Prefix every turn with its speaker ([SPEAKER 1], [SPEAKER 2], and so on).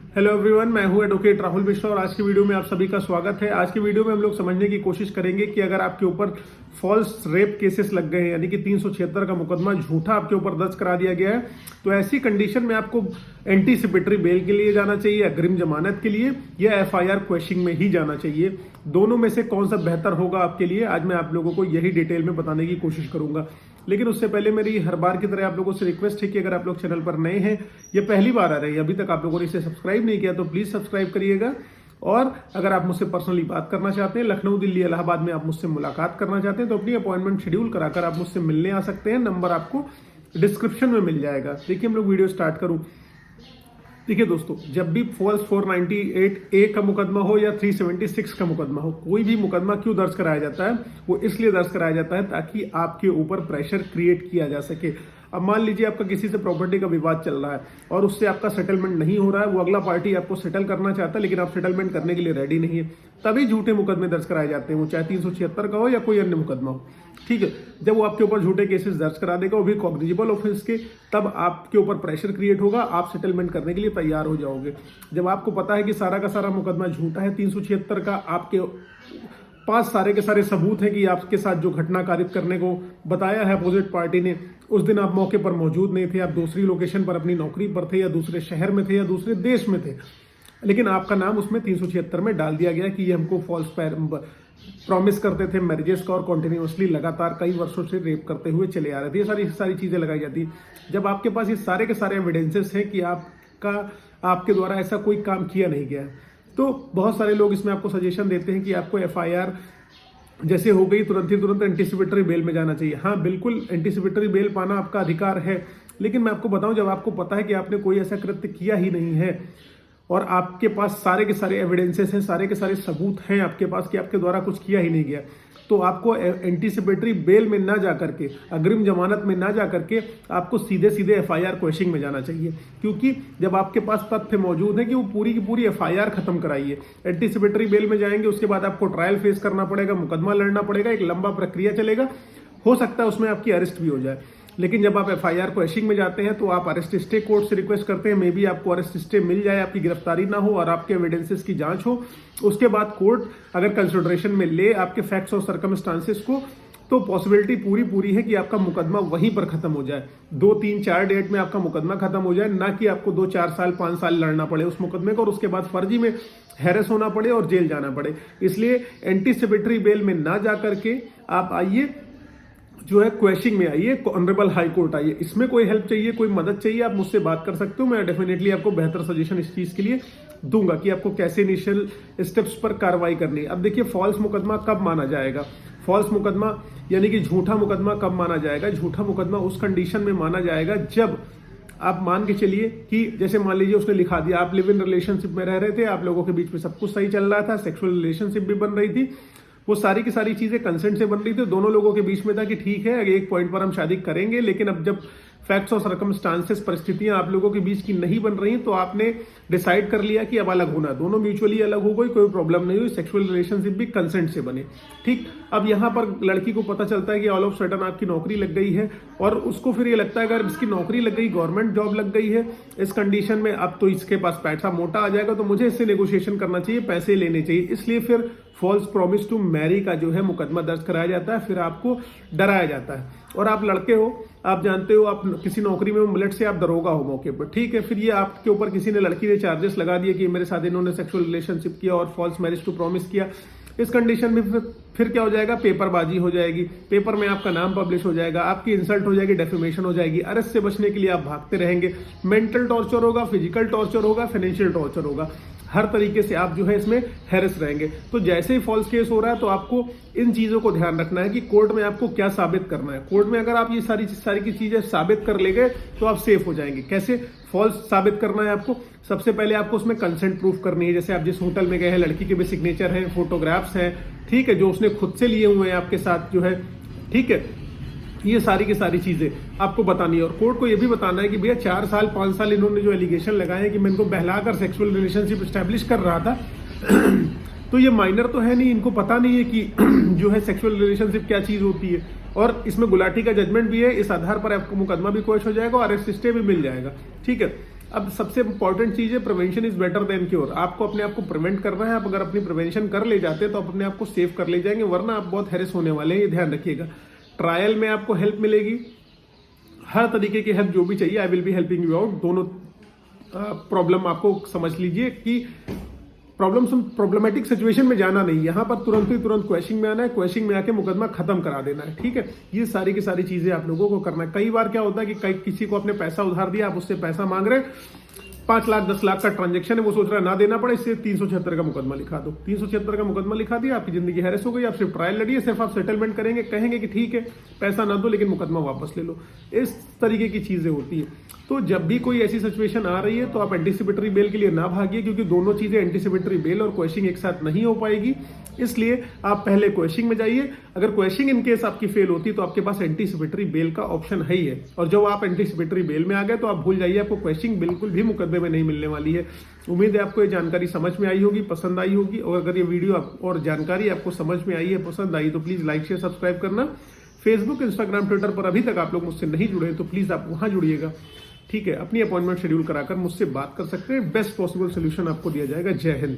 [SPEAKER 1] Hello everyone, मैं हूं advocate Rahul Mishra और आज की वीडियो में आप सभी का स्वागत है। आज की वीडियो में हम लोग समझने की कोशिश करेंगे कि अगर आपके ऊपर फॉल्स रेप केसेस लग गए हैं, यानी कि 376 का मुकदमा झूठा आपके ऊपर दर्ज करा दिया गया है, तो ऐसी कंडीशन में आपको एंटीसिपेटरी बेल के लिए जाना चाहिए, अग्रिम जमानत के लिए, या एफआईआर क्वेशिंग में ही जाना चाहिए। दोनों में से कौन सा बेहतर होगा आपके लिए, आज मैं आप लोगों को यही डिटेल में बताने की कोशिश करूंगा। लेकिन उससे पहले मेरी हर बार की तरह आप लोगों से रिक्वेस्ट है कि अगर आप लोग चैनल पर नए हैं या पहली बार आ रहे हैं, अभी तक आप लोगों ने इसे सब्सक्राइब नहीं किया, तो प्लीज सब्सक्राइब करिएगा। और अगर आप मुझसे पर्सनली बात करना चाहते हैं, लखनऊ, दिल्ली, इलाहाबाद में आप मुझसे मुलाकात करना चाहते हैं, तो अपनी अपॉइंटमेंट शेड्यूल कराकर आप मुझसे मिलने आ सकते हैं। नंबर आपको डिस्क्रिप्शन में मिल जाएगा। देखिए, हम लोग वीडियो स्टार्ट करूं। देखिए दोस्तों, जब भी फॉल्स 498A का मुकदमा हो या 376 का मुकदमा हो, कोई भी मुकदमा क्यों दर्ज कराया जाता है? वो इसलिए दर्ज कराया जाता है ताकि आपके ऊपर प्रेशर क्रिएट किया जा सके। अब मान लीजिए आपका किसी से प्रॉपर्टी का विवाद चल रहा है और उससे आपका सेटलमेंट नहीं हो रहा है, वो अगला पार्टी आपको सेटल करना चाहता है लेकिन आप सेटलमेंट करने के लिए रेडी नहीं है, तभी झूठे मुकदमे दर्ज कराए जाते हैं, वो चाहे 376 का हो या कोई अन्य मुकदमा हो। ठीक है, जब वो आपके ऊपर झूठे केसेस दर्ज करा देगा, वो भी कॉग्निजेबल ऑफेंस के, तब आपके ऊपर प्रेशर क्रिएट होगा, आप सेटलमेंट करने के लिए तैयार हो जाओगे। जब आपको पता है कि सारा का सारा मुकदमा झूठा है, 376 का आपके पास सारे के सारे सबूत हैं कि आपके साथ जो घटना कारित करने को बताया है अपोजिट पार्टी ने, उस दिन आप मौके पर मौजूद नहीं थे, आप दूसरी लोकेशन पर अपनी नौकरी पर थे, या दूसरे शहर में थे, या दूसरे देश में थे, लेकिन आपका नाम उसमें 376 में डाल दिया गया कि ये हमको फॉल्स प्रॉमिस करते थे मैरिजेस का और कॉन्टिन्यूसली लगातार कई वर्षों से रेप करते हुए चले आ रहे थे। ये सारी सारी चीजें लगाई जाती। जब आपके पास ये सारे के सारे एविडेंसेस हैं कि आपके द्वारा ऐसा कोई काम किया नहीं गया है, तो बहुत सारे लोग इसमें आपको सजेशन देते हैं कि आपको एफआईआर जैसे हो गई तुरंत ही तुरंत एंटीसिपेटरी बेल में जाना चाहिए। हाँ, बिल्कुल एंटीसिपेटरी बेल पाना आपका अधिकार है, लेकिन मैं आपको बताऊं, जब आपको पता है कि आपने कोई ऐसा कृत्य किया ही नहीं है और आपके पास सारे के सारे एविडेंसेस हैं, सारे के सारे सबूत हैं आपके पास कि आपके द्वारा कुछ किया ही नहीं गया, तो आपको एंटीसिपेटरी बेल में ना जाकर के, अग्रिम जमानत में ना जाकर के, आपको सीधे सीधे एफआईआर क्वेशिंग में जाना चाहिए। क्योंकि जब आपके पास तथ्य मौजूद है कि वो पूरी की पूरी एफआईआर खत्म कराइए, एंटीसिपेटरी बेल में जाएंगे, उसके बाद आपको ट्रायल फेस करना पड़ेगा, मुकदमा लड़ना पड़ेगा, एक लंबा प्रक्रिया चलेगा, हो सकता है उसमें आपकी अरेस्ट भी हो जाए। लेकिन जब आप एफआईआर क्वेशिंग में जाते हैं तो आप अरेस्ट स्टे कोर्ट से रिक्वेस्ट करते हैं, मे बी आपको अरेस्ट स्टे मिल जाए, आपकी गिरफ्तारी ना हो और आपके एविडेंसेस की जांच हो। उसके बाद कोर्ट अगर कंसिडरेशन में ले आपके फैक्ट्स और सर्कमस्टांसेस को, तो पॉसिबिलिटी पूरी है कि आपका मुकदमा वहीं पर खत्म हो जाए, 2, 3, 4 डेट में आपका मुकदमा खत्म हो जाए, ना कि आपको 2, 4 साल, 5 साल लड़ना पड़े उस मुकदमे को और उसके बाद फर्जी में हैरेस होना पड़े और जेल जाना पड़े। इसलिए एंटीसिपेटरी बेल में ना जाकर के आप आइए, जो है क्वेशिंग में आइए, ऑनरेबल हाई कोर्ट आइए। इसमें कोई हेल्प चाहिए, कोई मदद चाहिए, आप मुझसे बात कर सकते हो। मैं डेफिनेटली आपको बेहतर सजेशन इस चीज के लिए दूंगा कि आपको कैसे इनिशियल स्टेप्स पर कार्रवाई करनी है। अब देखिए, फॉल्स मुकदमा कब माना जाएगा? फॉल्स मुकदमा यानी कि झूठा मुकदमा कब माना जाएगा? झूठा मुकदमा उस कंडीशन में माना जाएगा जब आप मान के चलिए कि जैसे मान लीजिए उसने लिखा दिया, आप लिव इन रिलेशनशिप में रह रहे थे, आप लोगों के बीच में सब कुछ सही चल रहा था, सेक्सुअल रिलेशनशिप भी बन रही थी, वो सारी की सारी चीजें कंसेंट से बन रही थी, दोनों लोगों के बीच में था कि ठीक है, एक पॉइंट पर हम शादी करेंगे, लेकिन अब जब फैक्ट्स और सर्कमस्टांसेस, परिस्थितियां आप लोगों के बीच की नहीं बन रही, तो आपने डिसाइड कर लिया कि अब अलग होना, दोनों म्यूचुअली अलग हो गई, कोई प्रॉब्लम नहीं हुई, सेक्सुअल रिलेशनशिप भी कंसेंट से बने। ठीक, अब यहां पर लड़की को पता चलता है कि ऑल ऑफ सडन आपकी नौकरी लग गई है और उसको फिर ये लगता है अगर इसकी नौकरी लग गई, गवर्नमेंट जॉब लग गई है, इस कंडीशन में अब तो इसके पास पैसा मोटा आ जाएगा, तो मुझे इससे नेगोशिएशन करना चाहिए, पैसे लेने चाहिए, इसलिए फिर फॉल्स प्रॉमिस टू मैरी का जो है मुकदमा दर्ज कराया जाता है, फिर आपको डराया जाता है। और आप लड़के हो, आप जानते हो, आप किसी नौकरी में मिलट से आप दरोगा हो मौके पर, ठीक है, फिर ये आपके ऊपर किसी ने, लड़की ने चार्जेस लगा दिए कि मेरे साथ इन्होंने सेक्सुअल रिलेशनशिप किया और फॉल्स मैरिज टू प्रॉमिस किया। इस कंडीशन में फिर क्या हो जाएगा? पेपरबाजी हो जाएगी, पेपर में आपका नाम पब्लिश हो जाएगा, आपकी इंसल्ट हो जाएगी, डेफेमेशन हो जाएगी, अरेस्ट से बचने के लिए आप भागते रहेंगे, मेंटल टॉर्चर होगा, फिजिकल टॉर्चर होगा, फाइनेंशियल टॉर्चर होगा, हर तरीके से आप जो है इसमें हैरेस रहेंगे। तो जैसे ही फॉल्स केस हो रहा है तो आपको इन चीजों को ध्यान रखना है कि कोर्ट में आपको क्या साबित करना है। कोर्ट में अगर आप ये सारी की चीजें साबित कर ले गए तो आप सेफ हो जाएंगे। कैसे फॉल्स साबित करना है आपको? सबसे पहले आपको उसमें कंसेंट प्रूफ करनी है। जैसे आप जिस होटल में गए हैं, लड़की के भी सिग्नेचर हैं, फोटोग्राफ्स हैं, ठीक है, जो उसने खुद से लिए हुए हैं आपके साथ जो है, ठीक है, ये सारी की सारी चीजें आपको बतानी है। और कोर्ट को ये भी बताना है कि भैया 4 साल 5 साल इन्होंने जो एलिगेशन लगाए हैं कि मैं इनको बहलाकर सेक्सुअल रिलेशनशिप एस्टेब्लिश कर रहा था तो ये माइनर तो है नहीं, इनको पता नहीं है कि जो है सेक्सुअल रिलेशनशिप क्या चीज होती है, और इसमें गुलाटी का जजमेंट भी है, इस आधार पर आपको मुकदमा भी क्वेश हो जाएगा और अरेस्ट स्टे भी मिल जाएगा। ठीक है, अब सबसे इंपॉर्टेंट चीज है prevention is better than cure. आपको अपने आप को प्रिवेंट करना है। आप अगर अपनी प्रिवेंशन कर ले जाते हैं तो आप अपने आप को सेव कर ले जाएंगे, वरना आप बहुत हैरेस होने वाले हैं, ये ध्यान रखिएगा। ट्रायल में आपको हेल्प मिलेगी, हर तरीके की हेल्प जो भी चाहिए I will be helping you out. दोनों प्रॉब्लम आपको समझ लीजिए कि प्रॉब्लमेटिक सिचुएशन में जाना नहीं, यहां पर तुरंत क्वेश्चनिंग में आना है, क्वेश्चनिंग में आके मुकदमा खत्म करा देना है, ठीक है। ये सारी की सारी चीजें आप लोगों को करना है। कई बार क्या होता है कि किसी को आपने पैसा उधार दिया, आप उससे पैसा मांग रहे, 5 लाख 10 लाख का ट्रांजेक्शन है, वो सोच रहा है ना देना पड़े, इससे 376 का मुकदमा लिखा दो। 376 का मुकदमा लिखा दिया, आपकी जिंदगी हैरेस हो गई। आप सिर्फ ट्रायल लड़िए, सिर्फ आप सेटलमेंट करेंगे, कहेंगे कि ठीक है पैसा ना दो लेकिन मुकदमा वापस ले लो। इस तरीके की चीजें होती है। तो जब भी कोई ऐसी सिचुएशन आ रही है तो आप एंटीसिपेटरी बेल के लिए ना भागिए, क्योंकि दोनों चीजें एंटीसिपेटरी बेल और क्वेश्चनिंग एक साथ नहीं हो पाएगी। इसलिए आप पहले क्वेश्चनिंग में जाइए। अगर क्वेश्चनिंग इन केस आपकी फेल होती तो आपके पास एंटीसिपेटरी बेल का ऑप्शन है ही है। और जब आप एंटीसिपेटरी बेल में आ गए तो आप भूल जाइए, आपको क्वेश्चनिंग बिल्कुल भी मुकदमे में नहीं मिलने वाली है। उम्मीद है आपको ये जानकारी समझ में आई होगी, पसंद आई होगी। और अगर ये वीडियो और जानकारी आपको समझ में आई है, पसंद आई, तो प्लीज लाइक शेयर सब्सक्राइब करना। फेसबुक, इंस्टाग्राम, ट्विटर पर अभी तक आप लोग मुझसे नहीं जुड़े तो प्लीज आप वहां जुड़िएगा, ठीक है। अपनी अपॉइंटमेंट शेड्यूल कराकर मुझसे बात कर सकते हैं, बेस्ट पॉसिबल सोल्यूशन आपको दिया जाएगा। जय हिंद।